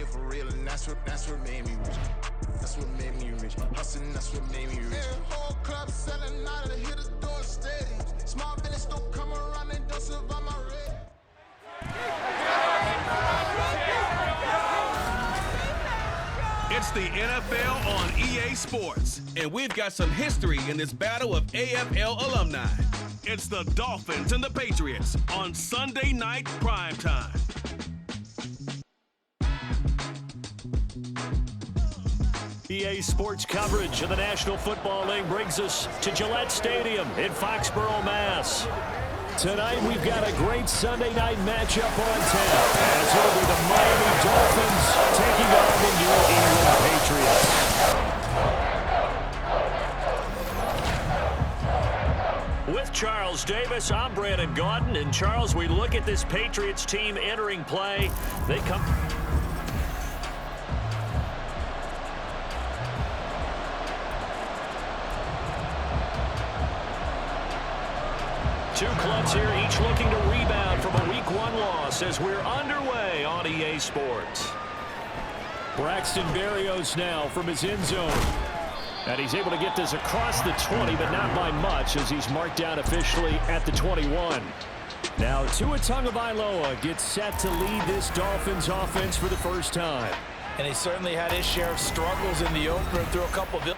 real for real, and that's what made me rich. That's what made me rich. Hustling, that's what made me rich. Yeah, whole club selling out of the hitters doing stadiums. Small business don't come around, they don't survive my rate. It's the NFL on EA Sports, and we've got some history in this battle of AFL alumni. It's the Dolphins and the Patriots on Sunday night primetime. EA Sports coverage of the National Football League brings us to Gillette Stadium in Foxborough, Mass. Tonight we've got a great Sunday night matchup on tap, as it'll be the Miami Dolphins taking on the New England Patriots. With Charles Davis, I'm Brandon Gaudin, and Charles, we look at this Patriots team entering play. They come... Two clubs here, each looking to rebound from a Week 1 loss as we're underway on EA Sports. Braxton Berrios now from his end zone. And he's able to get this across the 20, but not by much, as he's marked down officially at the 21. Now, Tua Tagovailoa gets set to lead this Dolphins offense for the first time. And he certainly had his share of struggles in the opener through a couple of...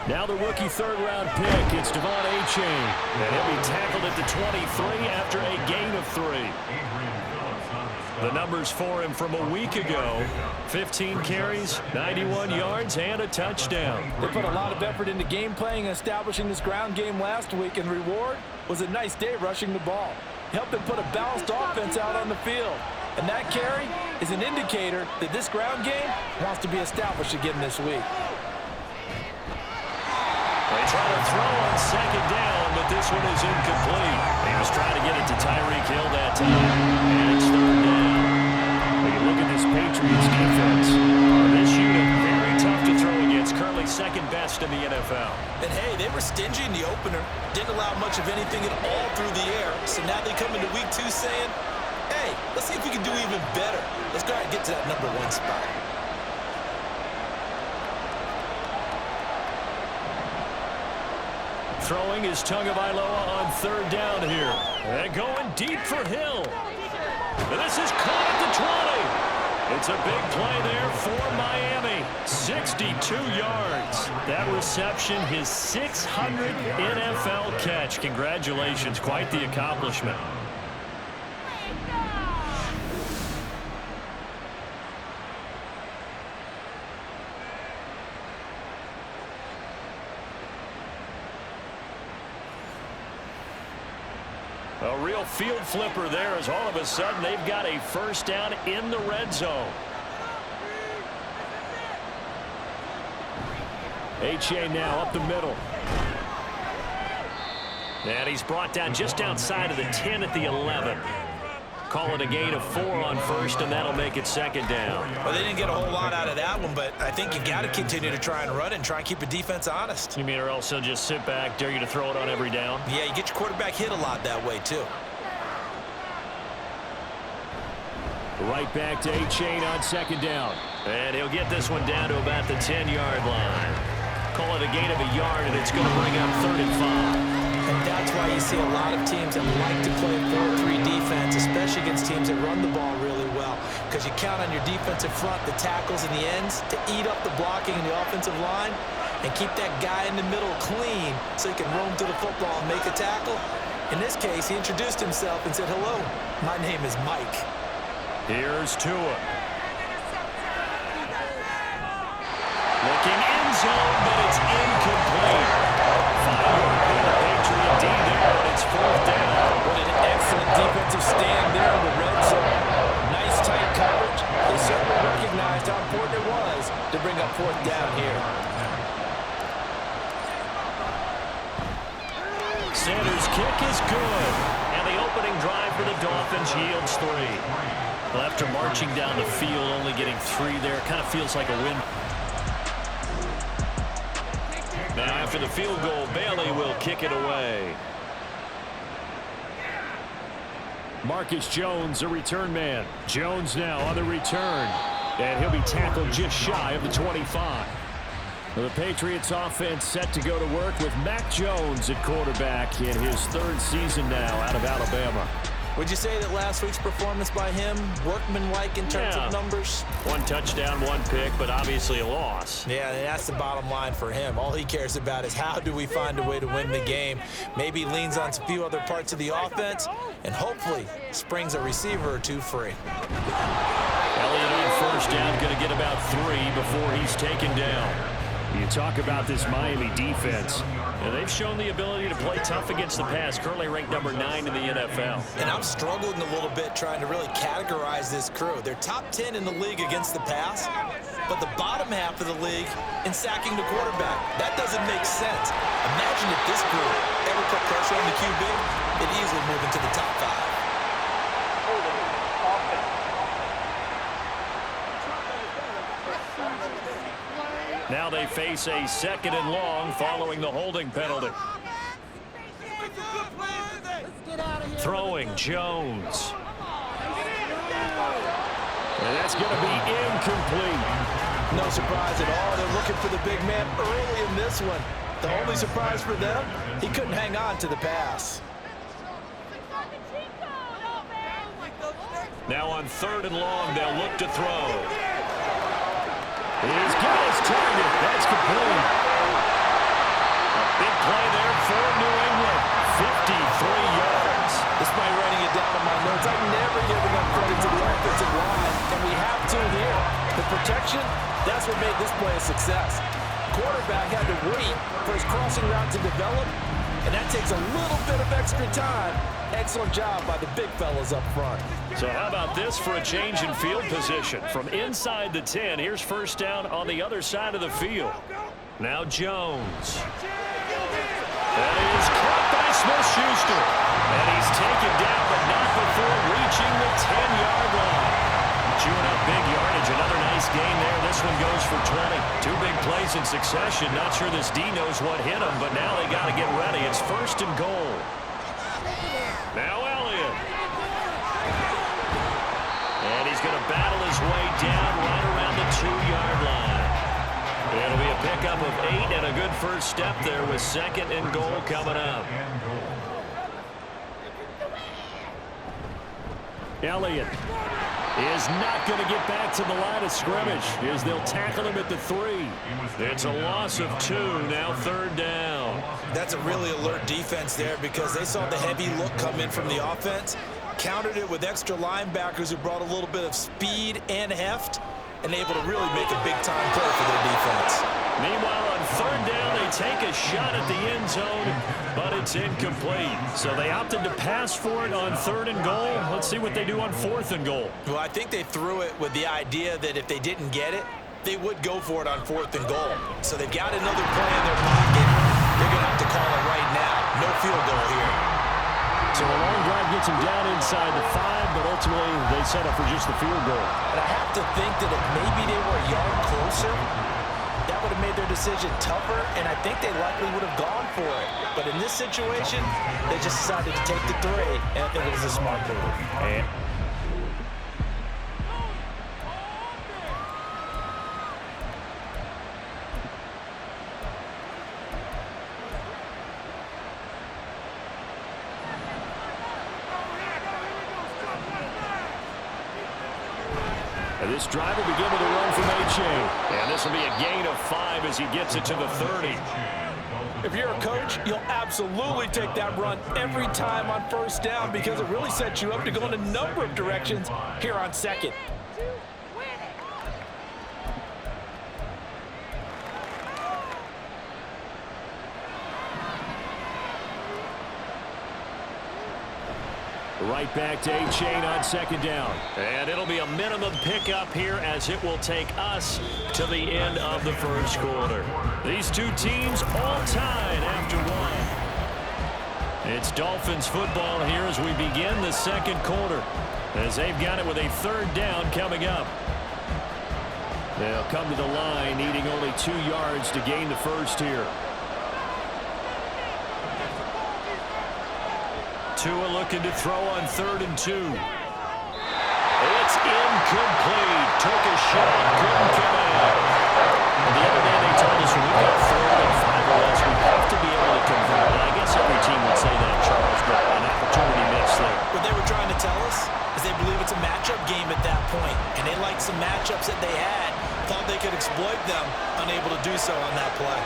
Now the rookie third-round pick, it's Devon Achane. And he'll be tackled at the 23 after a gain of 3. The numbers for him from a week ago: 15 carries, 91 yards, and a touchdown. They put a lot of effort into game playing and establishing this ground game last week, and the reward was a nice day rushing the ball. Helped them put a balanced offense out on the field. And that carry is an indicator that this ground game wants to be established again this week. They try to throw on second down, but this one is incomplete. He was trying to get it to Tyreek Hill that time, and it's third down. When you look at this Patriots defense, this unit very tough to throw against, currently second best in the NFL. And hey, they were stingy in the opener, didn't allow much of anything at all through the air. So now they come into week 2 saying, hey, let's see if we can do even better. Let's go ahead and get to that number 1 spot. Throwing is Tagovailoa on third down here. And going deep for Hill. And this is caught at the 20. It's a big play there for Miami. 62 yards. That reception, his 600th NFL catch. Congratulations. Quite the accomplishment. A real field flipper there, as all of a sudden they've got a first down in the red zone. Achane now up the middle. And he's brought down just outside of the 10 at the 11. Call it a gain of 4 on first, and that'll make it second down. Well, they didn't get a whole lot out of that one, but I think you got to continue to try and run and try and keep the defense honest. You mean, or else he'll just sit back, dare you to throw it on every down? Yeah, you get your quarterback hit a lot that way, too. Right back to Achane on second down. And he'll get this one down to about the 10-yard line. Call it a gain of a yard, and it's going to bring up 3rd and 5. And that's why you see a lot of teams that like to play 4-3 defense, especially against teams that run the ball really well, because you count on your defensive front, the tackles and the ends, to eat up the blocking in the offensive line and keep that guy in the middle clean so he can roam through the football and make a tackle. In this case, he introduced himself and said, hello, my name is Mike. Here's Tua. Looking in zone, but it's incomplete. 5-yard Patriot D there, and it's 4th down. What an excellent defensive stand there in the red zone. Nice tight coverage. They certainly recognized how important it was to bring up 4th down here. Sanders' kick is good. And the opening drive for the Dolphins yields 3. Well, after marching down the field, only getting 3 there, kind of feels like a win. Now, after the field goal, Bailey will kick it away. Marcus Jones, a return man. Jones now on the return. And he'll be tackled just shy of the 25. The Patriots offense set to go to work with Mac Jones at quarterback in his 3rd season now out of Alabama. Would you say that last week's performance by him, workmanlike in terms of numbers? 1 touchdown, 1 pick, but obviously a loss. Yeah, and that's the bottom line for him. All he cares about is how do we find a way to win the game. Maybe leans on a few other parts of the offense, and hopefully springs a receiver or 2 free. Elliott on first down, going to get about 3 before he's taken down. You talk about this Miami defense. And they've shown the ability to play tough against the pass, currently ranked number 9 in the NFL. And I'm struggling a little bit trying to really categorize this crew. They're top 10 in the league against the pass, but the bottom half of the league in sacking the quarterback. That doesn't make sense. Imagine if this group ever put pressure on the QB, it'd easily move into the top 5. Now they face a 2nd and long following the holding penalty. Throwing Jones. And that's going to be incomplete. No surprise at all. They're looking for the big man early in this one. The only surprise for them, he couldn't hang on to the pass. Now on 3rd and long, they'll look to throw. He's got his target. That's complete. Big play there for New England. 53 yards. Despite writing it down in my notes, I've never given up credit to the offensive line, and we have to here. The protection, that's what made this play a success. Quarterback had to wait for his crossing route to develop, and that takes a little bit of extra time. Excellent job by the big fellas up front. So how about this for a change in field position? From inside the 10, here's first down on the other side of the field. Now Jones. That is caught by Smith-Schuster. And he's taken down, but not before reaching the 10-yard line. Chewing up big yardage. Another nice gain there. This one goes for 20. Two big plays in succession. Not sure this D knows what hit him, but now they got to get ready. It's first and goal. Now Elliott. And he's going to battle his way down right around the 2-yard line. It'll be a pickup of 8 and a good first step there with second and goal coming up. Elliott is not going to get back to the line of scrimmage as they'll tackle him at the 3. It's a loss of 2, now third down. That's a really alert defense there because they saw the heavy look come in from the offense, countered it with extra linebackers who brought a little bit of speed and heft, and able to really make a big-time play for their defense. Meanwhile, on third down, they take a shot at the end zone, but it's incomplete. So they opted to pass for it on third and goal. Let's see what they do on fourth and goal. Well, I think they threw it with the idea that if they didn't get it, they would go for it on fourth and goal. So they've got another play in their pocket. They're going to have to call it right now. No field goal here. So a long drive gets them down inside the 5, but ultimately they settle for just the field goal. And I have to think that if maybe they were a yard closer, that would have made their decision tougher, and I think they likely would have gone for it. But in this situation, they just decided to take the 3, and I think it was a smart move. And this drive will begin with a run from A-Chain. And this will be a gain of 5 as he gets it to the 30. If you're a coach, you'll absolutely take that run every time on first down because it really sets you up to go in a number of directions here on second. Right back to A-Chain on second down. And it'll be a minimum pickup here as it will take us to the end of the first quarter. These two teams all tied after one. It's Dolphins football here as we begin the second quarter, as they've got it with a third down coming up. They'll come to the line needing only 2 yards to gain the first here. Tua looking to throw on 3rd and 2. It's incomplete. Took a shot, couldn't come out. And the other day they told us when we've got 3rd and 5 or less, we have to be able to convert. And I guess every team would say that, Charles, but an opportunity missed there. What they were trying to tell us is they believe it's a matchup game at that point, and they liked some matchups that they had, thought they could exploit them, unable to do so on that play.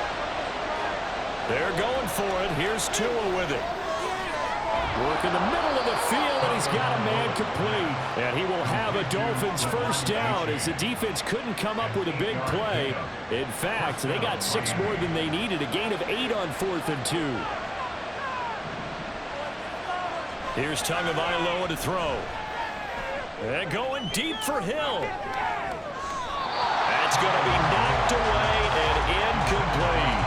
They're going for it. Here's Tua with it. Work in the middle of the field, and he's got a man complete. And he will have a Dolphins first down as the defense couldn't come up with a big play. In fact, they got 6 more than they needed, a gain of 8 on 4th and 2. Here's Tagovailoa to throw. And going deep for Hill. That's going to be knocked away and incomplete.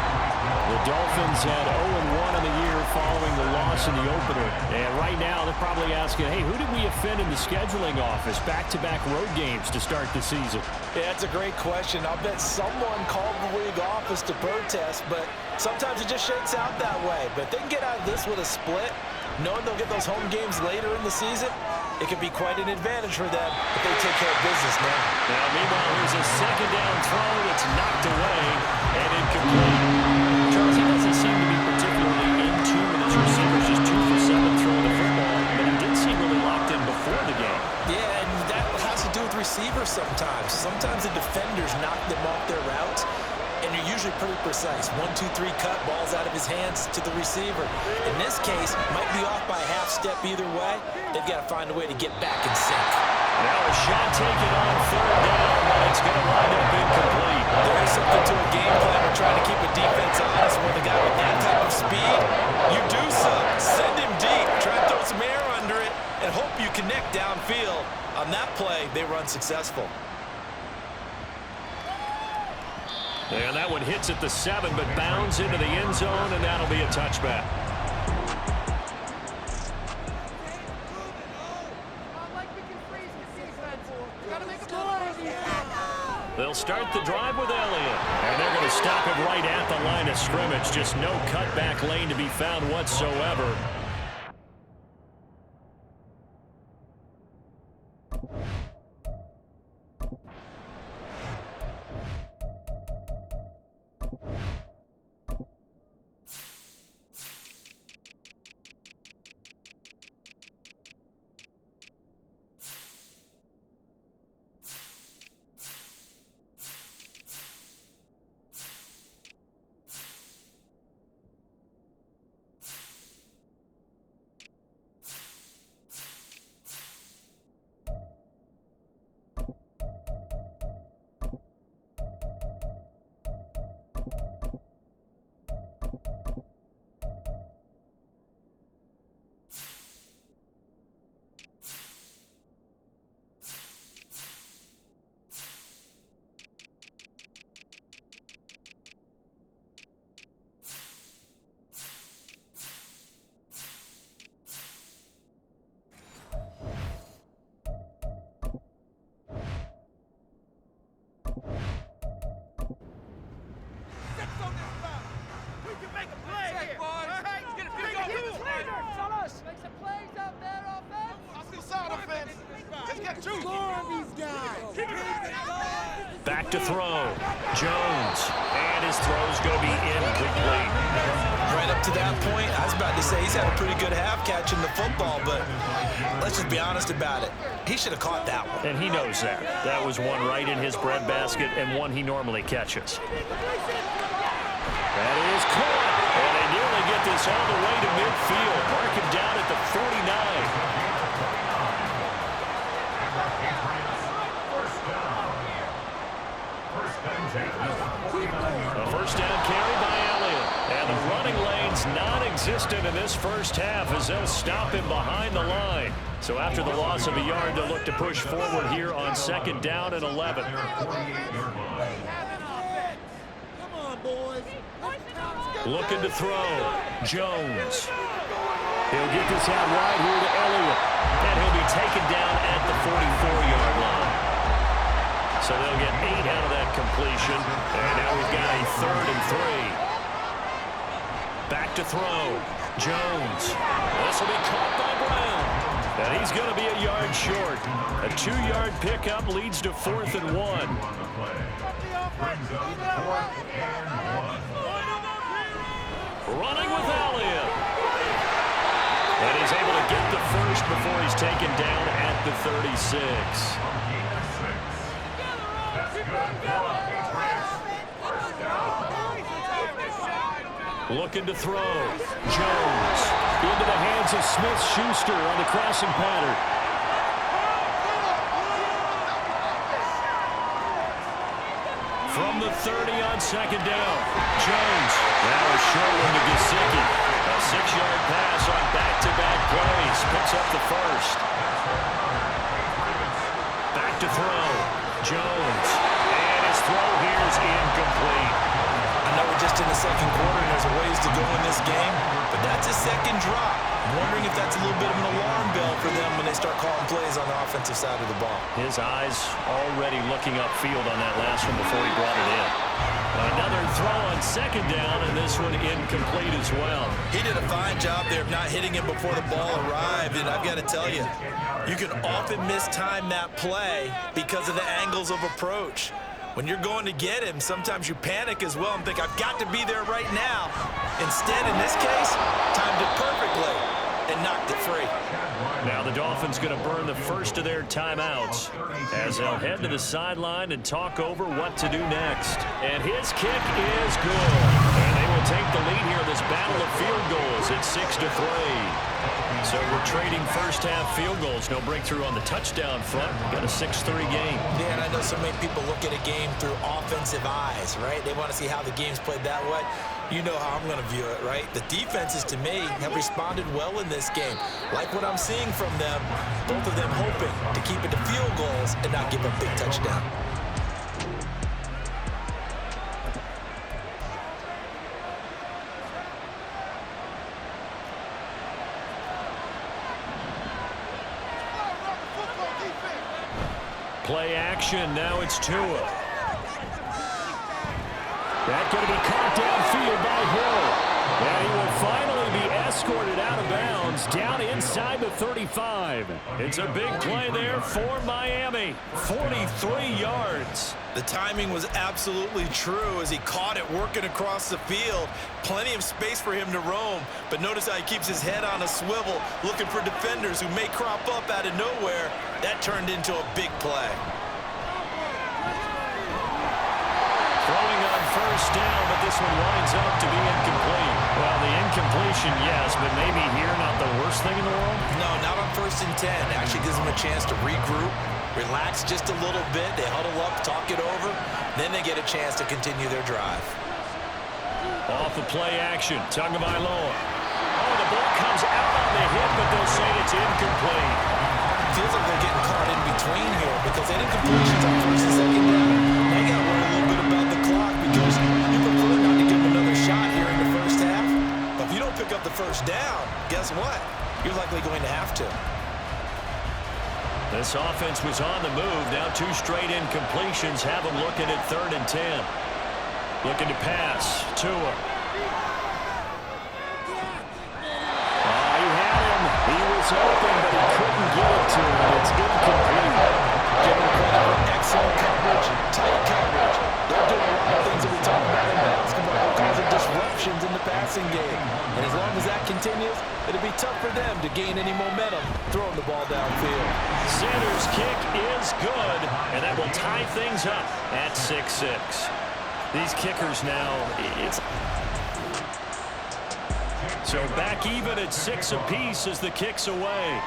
The Dolphins had 0-1 in the year following the loss in the opener. And right now they're probably asking, hey, who did we offend in the scheduling office? Back-to-back road games to start the season. Yeah, that's a great question. I'll bet someone called the league office to protest, but sometimes it just shakes out that way. But if they can get out of this with a split, knowing they'll get those home games later in the season, it could be quite an advantage for them if they take care of business now. Now, meanwhile, here's a second down throw that's knocked away and incomplete. Charles, he doesn't seem to be particularly in tune with his receivers, just 2 for 7 throwing the football, but he did seem really locked in before the game. Yeah, and that has to do with receivers sometimes. Sometimes the defenders knock them off their routes, and you're usually pretty precise. 1, 2, 3 cut, balls out of his hands to the receiver. In this case, might be off by a half step either way. They've got to find a way to get back in sync. Now a shot taken on 3rd down, but it's going to wind up incomplete. There is something to a game plan of trying to keep a defense honest with a guy with that type of speed. You do so. Send him deep. Try to throw some air under it and hope you connect downfield. On that play, they were unsuccessful. And that one hits at the 7, but bounds into the end zone, and that'll be a touchback. They'll start the drive with Elliott. And they're going to stop it right at the line of scrimmage. Just no cutback lane to be found whatsoever. Back to throw. Jones. And his throw's going to be incomplete. Right up to that point, I was about to say he's had a pretty good half catching the football, but let's just be honest about it. He should have caught that one. And he knows that. That was one right in his breadbasket and one he normally catches. That is caught. And they nearly get this all the way to midfield. Mark him down at the 49. A first down carry by Elliott. And the running lane's non-existent in this first half as they'll stop him behind the line. So after the loss of a yard, they'll look to push forward here on 2nd down and 11. Looking to throw. Jones. He'll get this out wide here to Elliott. And he'll be taken down at the 44-yard line. So they'll get 8 out of that completion. And now we've got a 3rd and 3. Back to throw. Jones. This will be caught by Brown. And he's going to be a yard short. A 2-yard pickup leads to 4th and 1. Running with Elliott. And he's able to get the first before he's taken down at the 36. Looking to throw. Jones into the hands of Smith-Schuster on the crossing pattern. From the 30 on 2nd down. Jones. Now a short one to Gesicki. A 6-yard pass on back-to-back plays. Picks up the first. Back to throw. Jones. And his throw here is incomplete. I know we're just in the 2nd quarter and there's a ways to go in this game, but that's a 2nd drop. I'm wondering if that's a little bit of an alarm bell for them when they start calling plays on the offensive side of the ball. His eyes already looking upfield on that last one before he brought it in. Another throw on 2nd down, and this one incomplete as well. He did a fine job there of not hitting him before the ball arrived, and I've got to tell you, you can often mistime that play because of the angles of approach. When you're going to get him, sometimes you panic as well and think, I've got to be there right now. Instead, in this case, timed it perfectly and knocked it free. Now the Dolphins going to burn the first of their timeouts as they'll head to the sideline and talk over what to do next. And his kick is good. And they will take the lead here in this battle of field goals at 6-3. So we're trading first-half field goals. No breakthrough on the touchdown front. We've got a 6-3 game. Yeah, and I know so many people look at a game through offensive eyes, right? They want to see how the game's played that way. You know how I'm going to view it, right? The defenses, to me, have responded well in this game. Like what I'm seeing from them, both of them hoping to keep it to field goals and not give up big touchdown. Play action. Now it's Tua. That's going to be caught downfield by Hill. And he will finally be escorted out of bounds down inside the 35. It's a big play there for Miami. 43 yards. The timing was absolutely true as he caught it working across the field. Plenty of space for him to roam. But notice how he keeps his head on a swivel, looking for defenders who may crop up out of nowhere. That turned into a big play. Throwing on first down, but this one winds up to be incomplete. Well, the incompletion, yes, but maybe here not the worst thing in the world? No, not on 1st and 10. Actually gives them a chance to regroup, relax just a little bit. They huddle up, talk it over. Then they get a chance to continue their drive. Off the play action, Tagovailoa. Oh, the ball comes out on the hit, but they'll say it's incomplete. Feels like they're getting caught in between here because that incompletion's on 1st and 2nd down. They got to worry a little bit about the clock because you prefer not to give them another shot here in the first half. But if you don't pick up the first down, guess what? You're likely going to have to. This offense was on the move. Now 2 straight incompletions have them looking at 3rd and 10. Looking to pass. Tua. He had him. He was open, but he couldn't get it to him. It's incomplete. Giving credit for excellent coverage, tight coverage. They're doing a lot of things that we talk about in basketball. They're causing disruptions in the passing game. And as long as that continues, it'll be tough for them to gain any momentum throwing the ball downfield. Sanders' kick is good, and that will tie things up at 6-6. These kickers now, so back even at 6 apiece as the kick's away.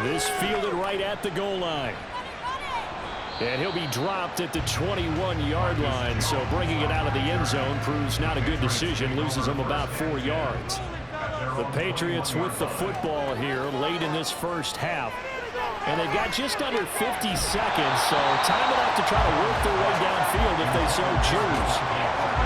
This fielded right at the goal line. And he'll be dropped at the 21-yard line, so bringing it out of the end zone proves not a good decision, loses him about 4 yards. The Patriots with the football here late in this first half. And they've got just under 50 seconds, so time enough to try to work their way downfield if they so choose.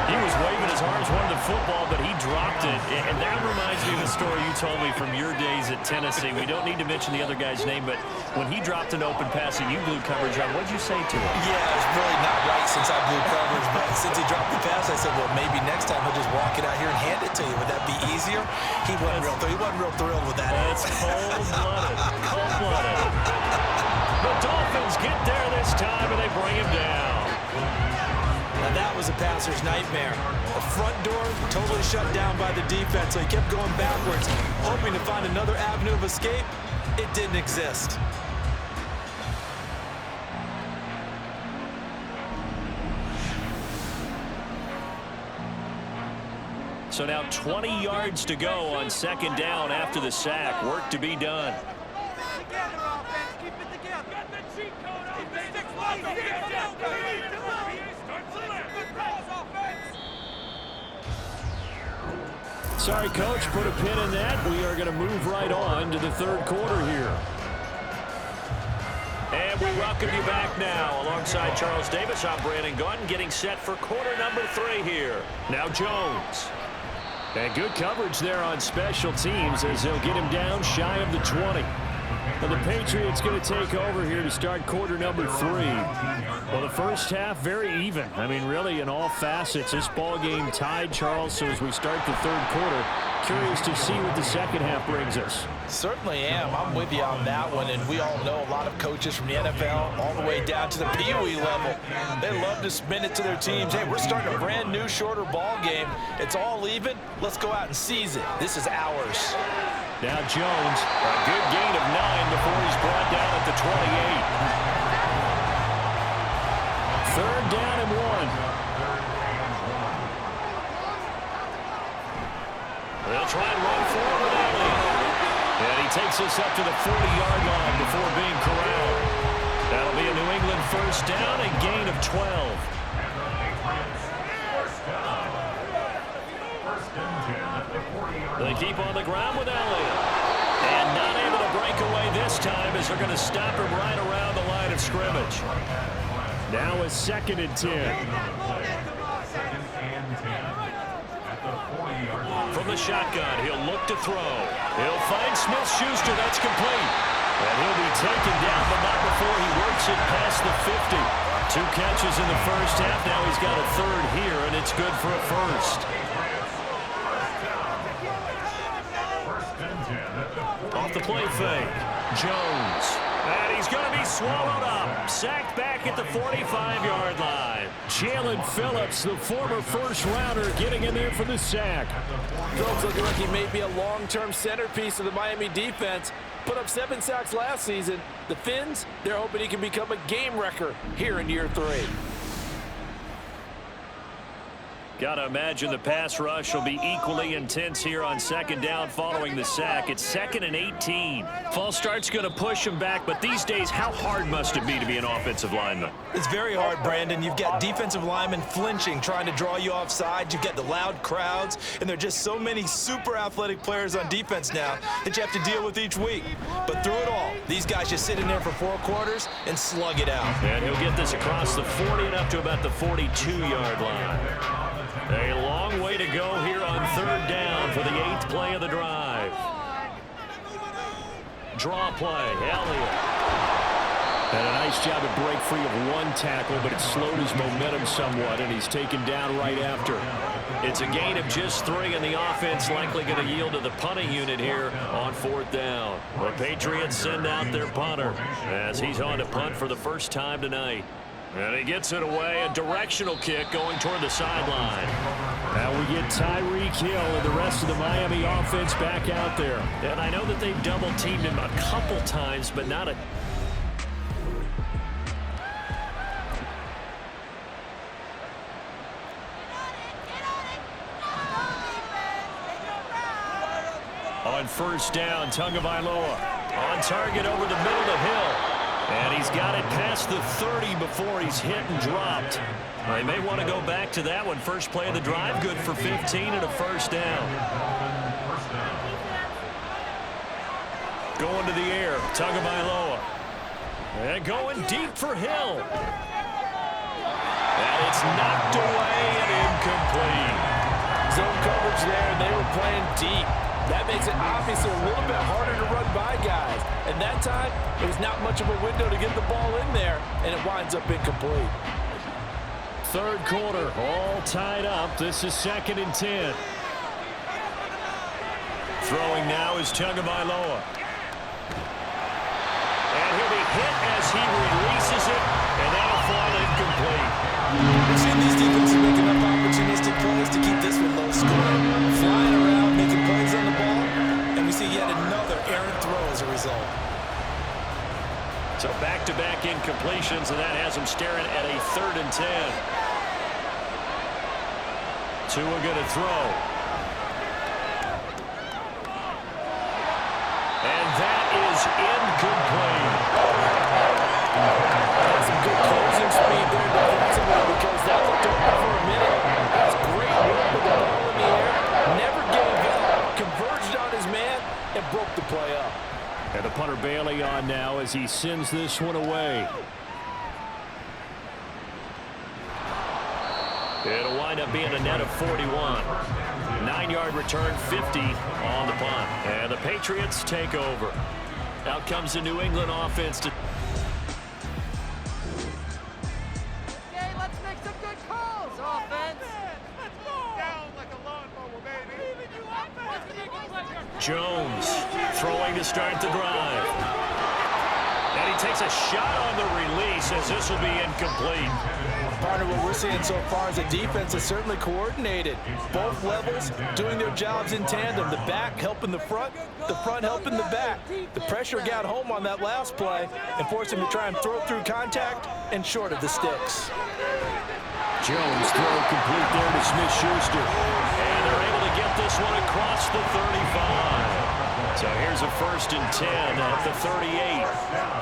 He was waving his arms, wanted the football, but he dropped it. And that reminds me of a story you told me from your days at Tennessee. We don't need to mention the other guy's name, but when he dropped an open pass and you blew coverage on, what'd you say to him? Yeah, it's really not right since I blew coverage, but since he dropped the pass, I said, well, maybe next time he'll just walk it out here and hand it to you. Would that be easier? He wasn't real thrilled with that. That's cold-blooded. Cold-blooded. The Dolphins get there this time, and they bring him down. Now that was a passer's nightmare. The front door totally shut down by the defense, so he kept going backwards, hoping to find another avenue of escape. It didn't exist. So now 20 yards to go on 2nd down after the sack. Work to be done. Sorry, Coach, put a pin in that. We are going to move right on to the 3rd quarter here. And we welcome you back now. Alongside Charles Davis, I'm Brandon Gaudin, getting set for quarter number 3 here. Now Jones. And good coverage there on special teams as they'll get him down shy of the 20. And the Patriots going to take over here to start quarter number 3. Well, the first half, very even. I mean, really, in all facets, this ball game tied, Charles. So as we start the third quarter, curious to see what the second half brings us. Certainly am. I'm with you on that one. And we all know a lot of coaches from the NFL all the way down to the Pee Wee level. They love to spin it to their teams. Hey, we're starting a brand new, shorter ball game. It's all even. Let's go out and seize it. This is ours. Now Jones, a good gain of 9 before he's brought down at the 28. Third down and 1. They'll try and run forward. And he takes us up to the 40-yard line before being corralled. That'll be a New England first down, a gain of 12. They keep on the ground with Elliott. And not able to break away this time as they're going to stop him right around the line of scrimmage. Now a 2nd and 10. From the shotgun, he'll look to throw. He'll find Smith-Schuster. That's complete. And he'll be taken down, but not before he works it past the 50. 2 catches in the first half. Now he's got a third here, and it's good for a first. Off the play fake, Jones. And he's going to be swallowed up. Sacked back at the 45-yard line. Jalen Phillips, the former first-rounder, getting in there for the sack. Phillips looking like he may be a long-term centerpiece of the Miami defense. Put up 7 sacks last season. The Fins, they're hoping he can become a game wrecker here in year 3. Got to imagine the pass rush will be equally intense here on 2nd down following the sack. It's 2nd and 18. False start's going to push him back, but these days, how hard must it be to be an offensive lineman? It's very hard, Brandon. You've got defensive linemen flinching, trying to draw you off sides. You've got the loud crowds, and there are just so many super athletic players on defense now that you have to deal with each week. But through it all, these guys just sit in there for 4 quarters and slug it out. And he'll get this across the 40 and up to about the 42-yard line. A long way to go here on 3rd down for the 8th play of the drive. Draw play, Elliott. And a nice job to break free of 1 tackle, but it slowed his momentum somewhat, and he's taken down right after. It's a gain of just 3, and the offense likely going to yield to the punting unit here on 4th down. The Patriots send out their punter as he's on to punt for the first time tonight. And he gets it away, a directional kick going toward the sideline. Now we get Tyreek Hill and the rest of the Miami offense back out there. And I know that they've double-teamed him a couple times, but not a... On 1st down, Tagovailoa on target over the middle of Hill. And he's got it past the 30 before he's hit and dropped. They may want to go back to that one. First play of the drive, good for 15 and a first down. Going to the air, Tagovailoa. And going deep for Hill. And it's knocked away and incomplete. Zone coverage there, and they were playing deep. That makes it obviously a little bit harder to run by guys. And that time, it was not much of a window to get the ball in there, and it winds up incomplete. 3rd quarter, all tied up. This is 2nd and 10. Throwing now is Tagovailoa. And he'll be hit as he releases it, and that'll fall incomplete. We've seen these defenses make enough opportunistic plays to keep this one low scoring. Flying around, making plays on the ball, and we see yet another errant throw as a result. So back-to-back incompletions, and that has him staring at a 3rd and 10. Tua going to throw. And that is incomplete. That's some good closing speed there defensively because that looked open for a minute. That's great work with the ball in the air. Never gave up. Converged on his man and broke the play up. And the punter Bailey on now as he sends this one away. It'll wind up being a net of 41. 9-yard return, 50 on the punt. And the Patriots take over. Out comes the New England offense to... Okay, let's make some good calls, offense. Let's go! Down like a lawnmower, baby. Leaving you offense. Jones throwing to start the drive. And he takes a shot on the release as this will be incomplete. Partner, what we're seeing so far is the defense is certainly coordinated. Both levels doing their jobs in tandem. The back helping the front helping the back. The pressure got home on that last play and forced him to try and throw through contact and short of the sticks. Jones throw complete there to Smith-Schuster. And they're able to get this one across the 35. So here's a 1st and 10 at the 38.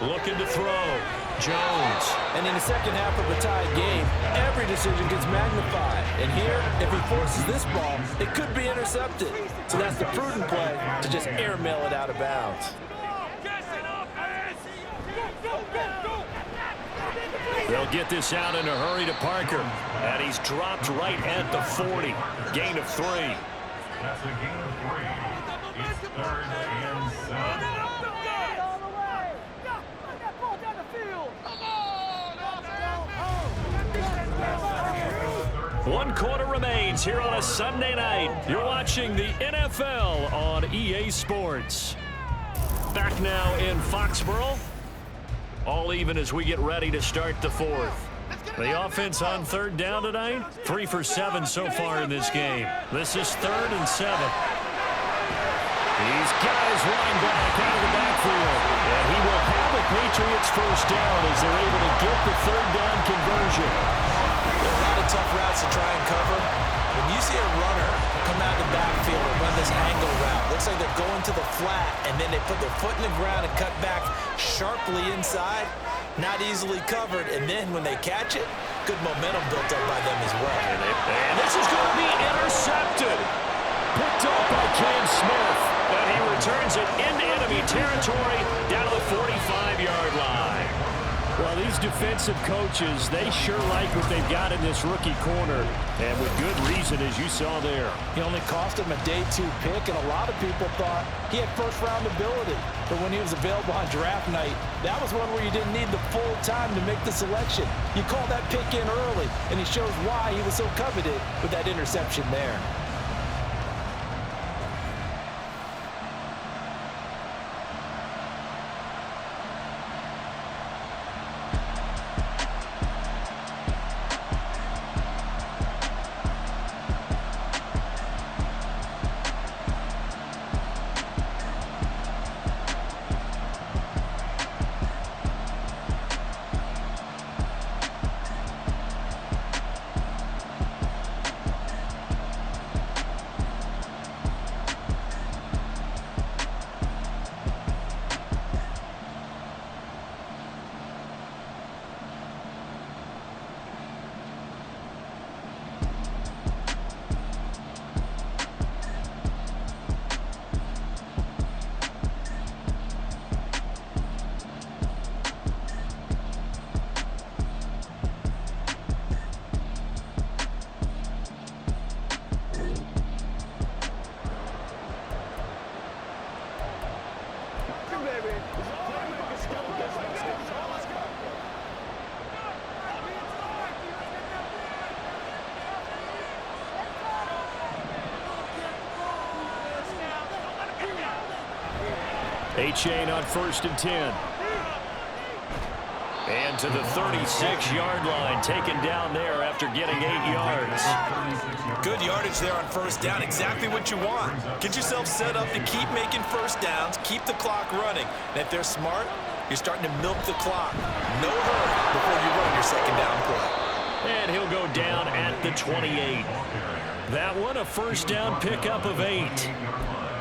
Looking to throw. Jones. And in the second half of a tied game, every decision gets magnified. And here, if he forces this ball, it could be intercepted. So that's the prudent play to just airmail it out of bounds. They'll get this out in a hurry to Parker. And he's dropped right at the 40. Gain of 3. That's a gain of 3. It's 3rd and 7. One quarter remains here on a Sunday night. You're watching the NFL on EA Sports. Back now in Foxborough. All even as we get ready to start the 4th. The offense on 3rd down tonight. 3 for 7 so far in this game. This is 3rd and 7. These guys running back out of the backfield. And he will have a Patriots 1st down as they're able to get the 3rd down conversion. There are a lot of tough routes to try and cover. When you see a runner come out of the backfield and run this angle route, looks like they're going to the flat, and then they put their foot in the ground and cut back sharply inside, not easily covered, and then when they catch it, good momentum built up by them as well. And this is going to be intercepted. Picked up by Cam Smith, and he returns it into enemy territory down to the 45-yard line. Well, these defensive coaches, they sure like what they've got in this rookie corner, and with good reason, as you saw there. He only cost him a day 2 pick, and a lot of people thought he had first-round ability. But when he was available on draft night, that was one where you didn't need the full time to make the selection. You call that pick in early, and he shows why he was so coveted with that interception there. A-Chain on 1st and 10. And to the 36-yard line, taken down there after getting 8 yards. Good yardage there on 1st down, exactly what you want. Get yourself set up to keep making 1st downs, keep the clock running. And if they're smart, you're starting to milk the clock. No hurry before you run your 2nd down play. And he'll go down at the 28. That one, a 1st down pickup of 8.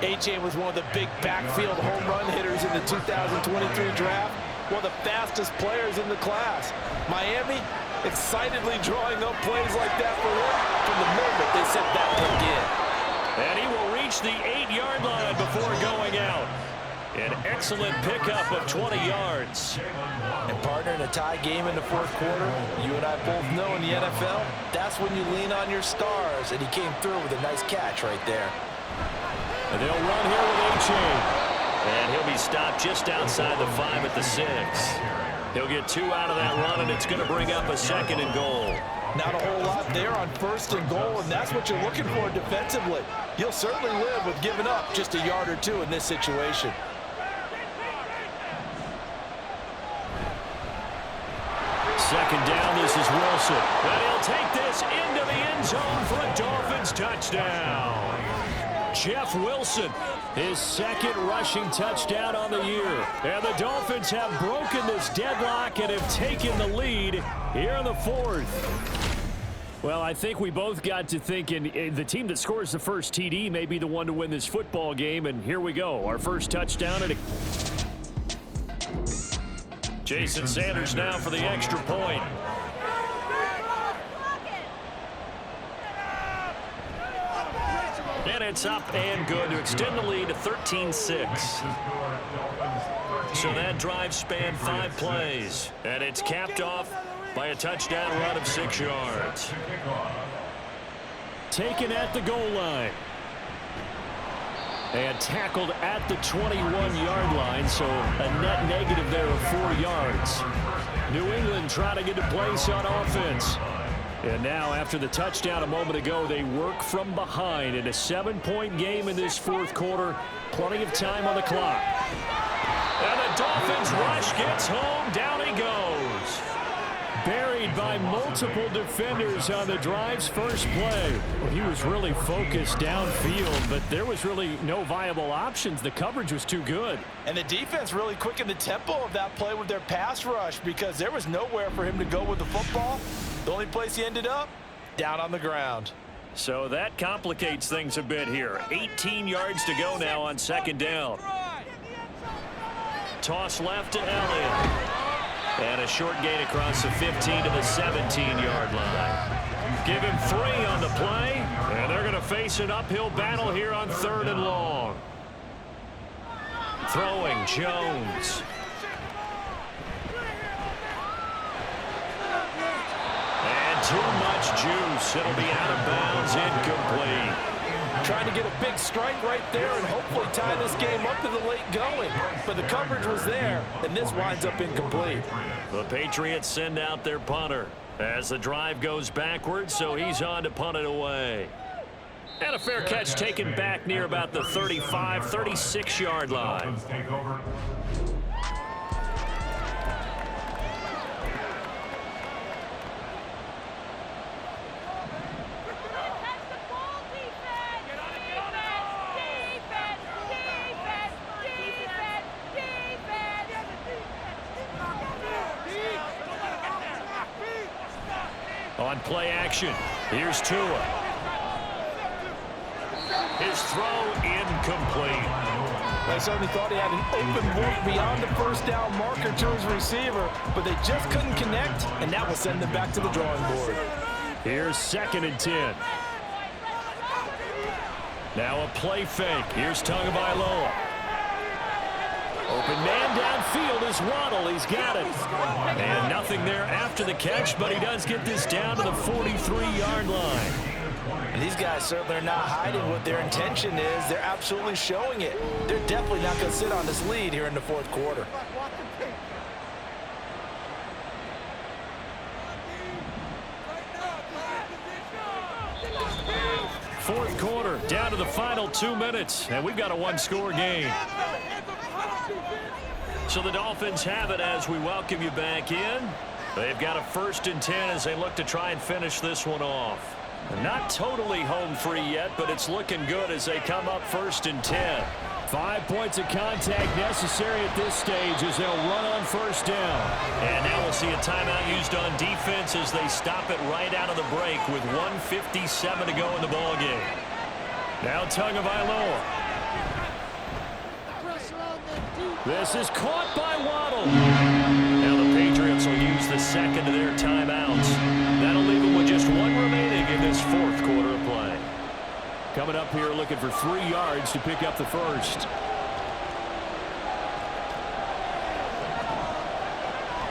A-Chain was one of the big backfield home run hitters in the 2023 draft. One of the fastest players in the class. Miami excitedly drawing up plays like that for him from the moment they set that pick in. And he will reach the 8-yard line before going out. An excellent pickup of 20 yards. And partner, in a tie game in the fourth quarter, you and I both know in the NFL, that's when you lean on your stars, and he came through with a nice catch right there. And they'll run here with A-Chain. And he'll be stopped just outside the 5 at the 6. He'll get 2 out of that run, and it's going to bring up a 2nd and goal. Not a whole lot there on 1st and goal, and that's what you're looking for defensively. You'll certainly live with giving up just a yard or 2 in this situation. Second down, this is Wilson. And he'll take this into the end zone for a Dolphins touchdown. Jeff Wilson, his 2nd rushing touchdown on the year. And the Dolphins have broken this deadlock and have taken the lead here in the 4th. Well, I think we both got to thinking the team that scores the first TD may be the one to win this football game. And here we go, our first touchdown. Jason Sanders now for the extra point. And it's up and good to extend the lead to 13-6. So that drive spanned 5 plays. And it's capped off by a touchdown run of 6 yards. Taken at the goal line. And tackled at the 21-yard line, so a net negative there of 4 yards. New England trying to get a place on offense. And now, after the touchdown a moment ago, they work from behind in a 7-point game in this 4th quarter. Plenty of time on the clock. And the Dolphins rush gets home. Down he goes. Buried by multiple defenders on the drive's first play. Well, he was really focused downfield, but there was really no viable options. The coverage was too good. And the defense really quickened the tempo of that play with their pass rush because there was nowhere for him to go with the football. The only place he ended up, down on the ground. So that complicates things a bit here. 18 yards to go now on 2nd down. Toss left to Elliott. And a short gain across the 15 to the 17-yard line. Give him 3 on the play, and they're going to face an uphill battle here on 3rd and long. Throwing Jones. And too much juice. It'll be out of bounds, incomplete. Trying to get a big strike right there and hopefully tie this game up to the late going. But the coverage was there, and this winds up incomplete. The Patriots send out their punter as the drive goes backwards, so he's on to punt it away. And a fair catch taken back near about the 35, 36-yard line. On play action, here's Tua. His throw incomplete. I certainly thought he had an open look beyond the first down marker to his receiver, but they just couldn't connect, and that will send them back to the drawing board. Here's 2nd and 10. Now a play fake. Here's Tagovailoa. Open man downfield is Waddle. He's got it. And nothing there after the catch, but he does get this down to the 43-yard line. And these guys certainly are not hiding what their intention is. They're absolutely showing it. They're definitely not going to sit on this lead here in the 4th quarter. Fourth quarter, down to the final 2 minutes, and we've got a 1-score game. So the Dolphins have it as we welcome you back in. They've got a 1st and 10 as they look to try and finish this one off. Not totally home free yet, but it's looking good as they come up 1st and 10. 5 points of contact necessary at this stage as they'll run on 1st down. And now we'll see a timeout used on defense as they stop it right out of the break with 1:57 to go in the ball game. Now Tagovailoa. This is caught by Waddle. Now the Patriots will use the 2nd of their timeouts. That'll leave them with just 1 remaining in this 4th quarter of play. Coming up here looking for 3 yards to pick up the 1st.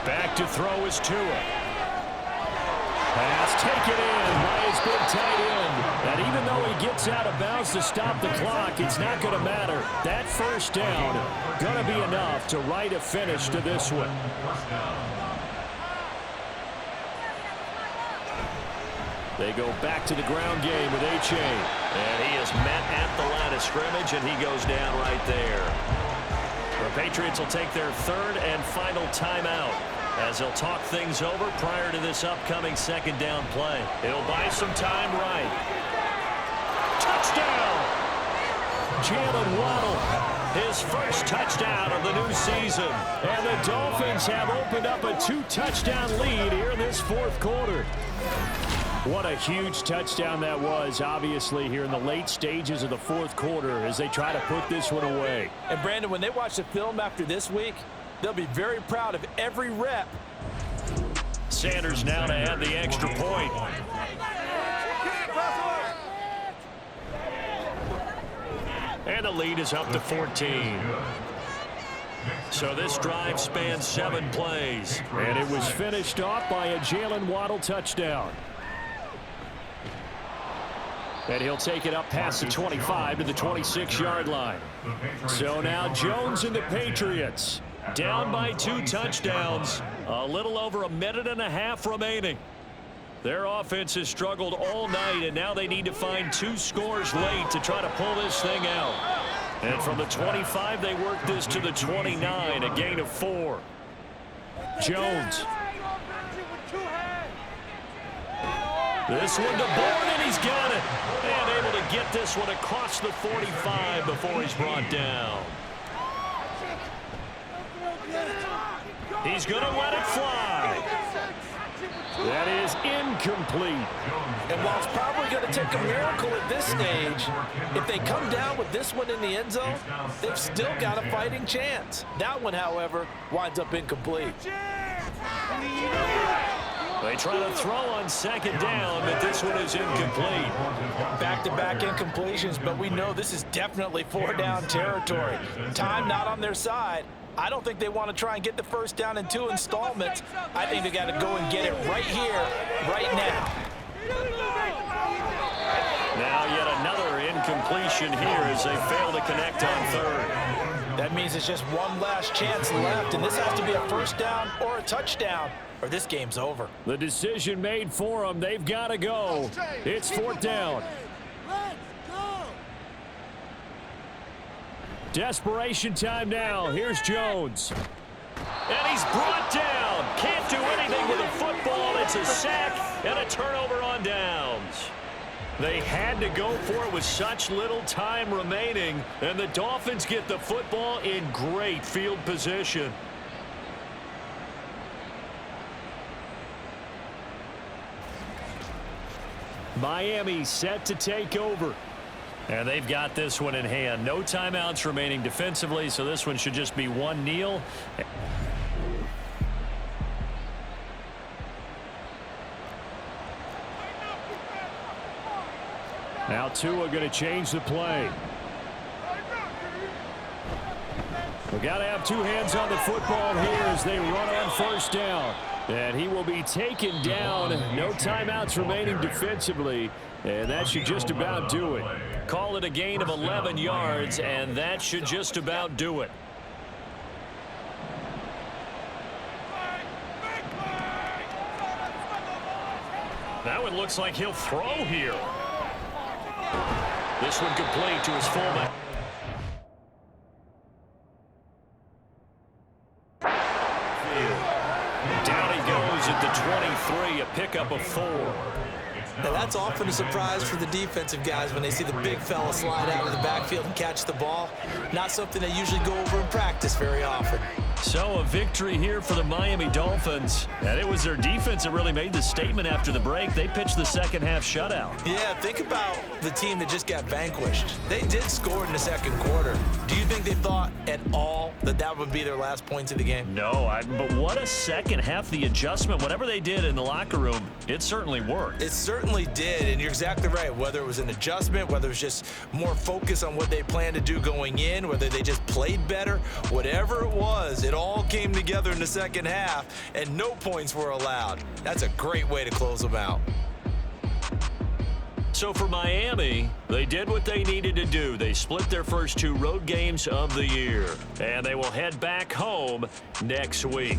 Back to throw is Tua. Pass taken in by his big tight end. And even though he gets out of bounds to stop the clock, it's not going to matter. That first down going to be enough to write a finish to this one. They go back to the ground game with H.A. And he is met at the line of scrimmage, and he goes down right there. The Patriots will take their third and final timeout as they'll talk things over prior to this upcoming second down play. He'll buy some time right. Touchdown! Jalen Waddle, his first touchdown of the new season. And the Dolphins have opened up a 2-touchdown lead here in this fourth quarter. What a huge touchdown that was, obviously, here in the late stages of the fourth quarter as they try to put this one away. And, Brandon, when they watch the film after this week, they'll be very proud of every rep. Sanders now to add the extra point. And the lead is up to 14. So this drive spans 7 plays. And it was finished off by a Jalen Waddle touchdown. And he'll take it up past the 25 to the 26-yard line. So now Jones and the Patriots down by 2 touchdowns. A little over a minute and a half remaining. Their offense has struggled all night, and now they need to find 2 scores late to try to pull this thing out. And from the 25, they work this to the 29, a gain of 4. Jones. This one to Bourne, and he's got it. And able to get this one across the 45 before he's brought down. He's going to let it fly. That is incomplete. And while it's probably going to take a miracle at this stage, if they come down with this one in the end zone, they've still got a fighting chance. That one, however, winds up incomplete. They try to throw on second down, but this one is incomplete. Back-to-back incompletions, but we know this is definitely 4-down territory. Time not on their side. I don't think they want to try and get the first down in 2 installments. I think they got to go and get it right here, right now. Now yet another incompletion here as they fail to connect on third. That means it's just one last chance left, and this has to be a first down or a touchdown, or this game's over. The decision made for them. They've got to go. It's 4th down. Desperation time now. Here's Jones. And he's brought down. Can't do anything with a football. It's a sack and a turnover on downs. They had to go for it with such little time remaining, and the Dolphins get the football in great field position. Miami set to take over. And they've got this one in hand. No timeouts remaining defensively, so this one should just be one kneel. Now Tua going to change the play. We got to have 2 hands on the football here as they run on first down. And he will be taken down. No timeouts remaining defensively. And that should just about do it. Call it a gain of 11 yards, and that should just about do it. That one looks like he'll throw here. This one complete to his fullback. Down he goes at the 23, a pickup of 4. Now that's often a surprise for the defensive guys when they see the big fella slide out of the backfield and catch the ball. Not something they usually go over in practice very often. So a victory here for the Miami Dolphins. And it was their defense that really made the statement after the break. They pitched the second half shutout. Yeah, think about the team that just got vanquished. They did score in the second quarter. Do you think they thought at all that that would be their last points of the game? No, but what a second half. The adjustment, whatever they did in the locker room, it certainly worked. It certainly did, and you're exactly right. Whether it was an adjustment, whether it was just more focus on what they planned to do going in, whether they just played better, whatever it was, It all came together in the second half, and no points were allowed. That's a great way to close them out. So for Miami, they did what they needed to do. They split their first 2 road games of the year, and they will head back home next week.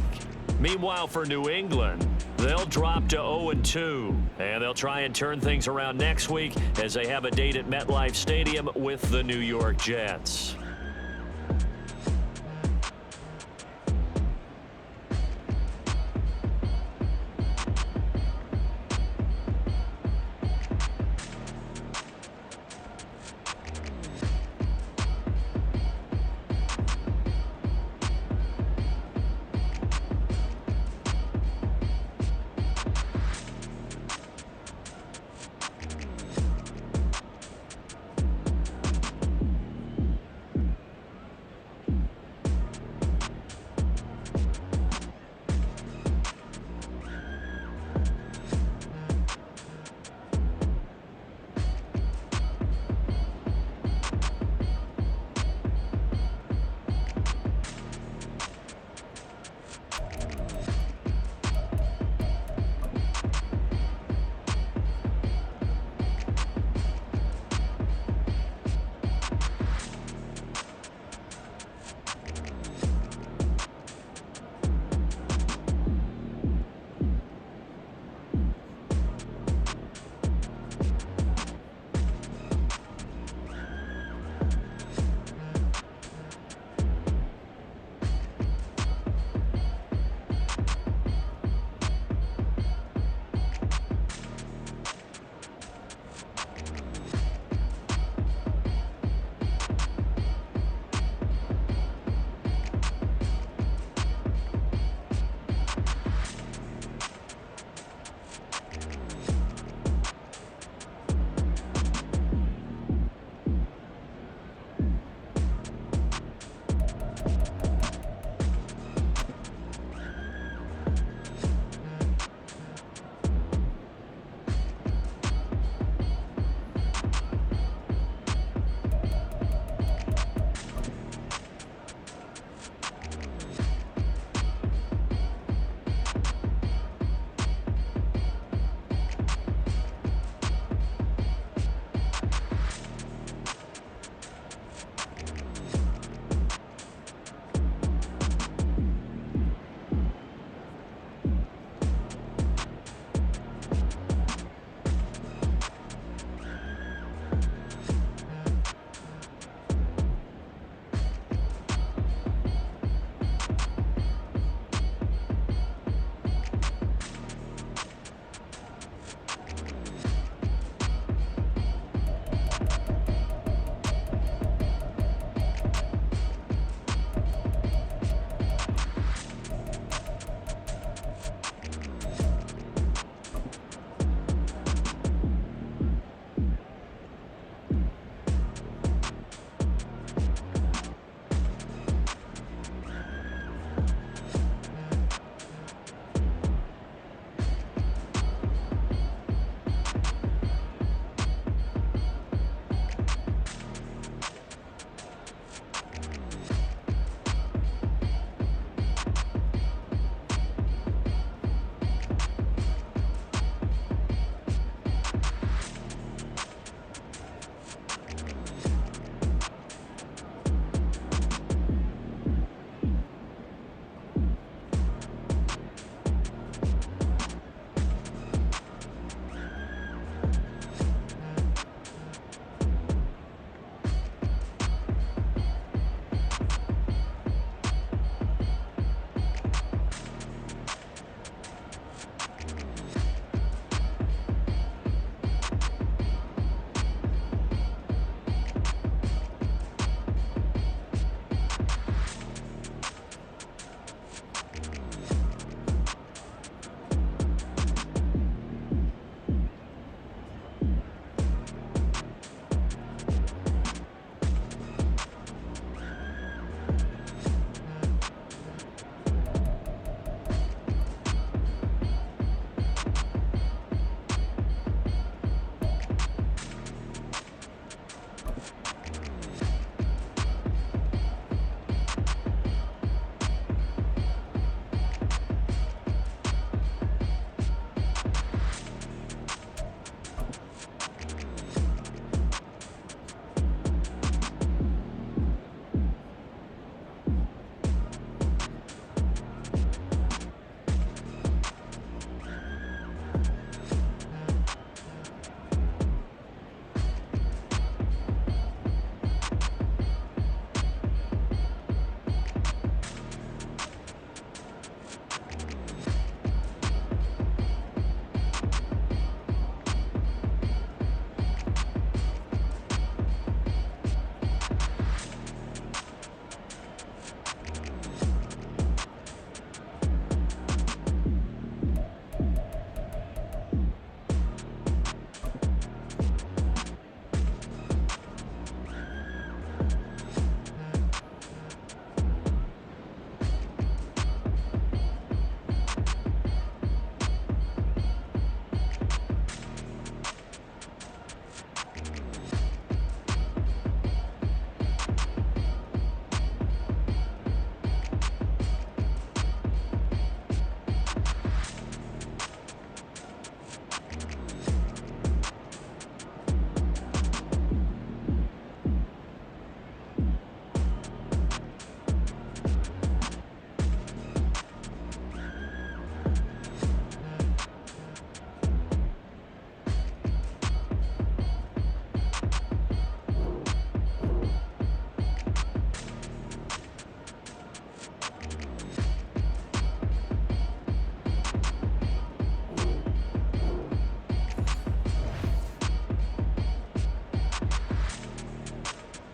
Meanwhile, for New England, they'll drop to 0-2, and they'll try and turn things around next week as they have a date at MetLife Stadium with the New York Jets.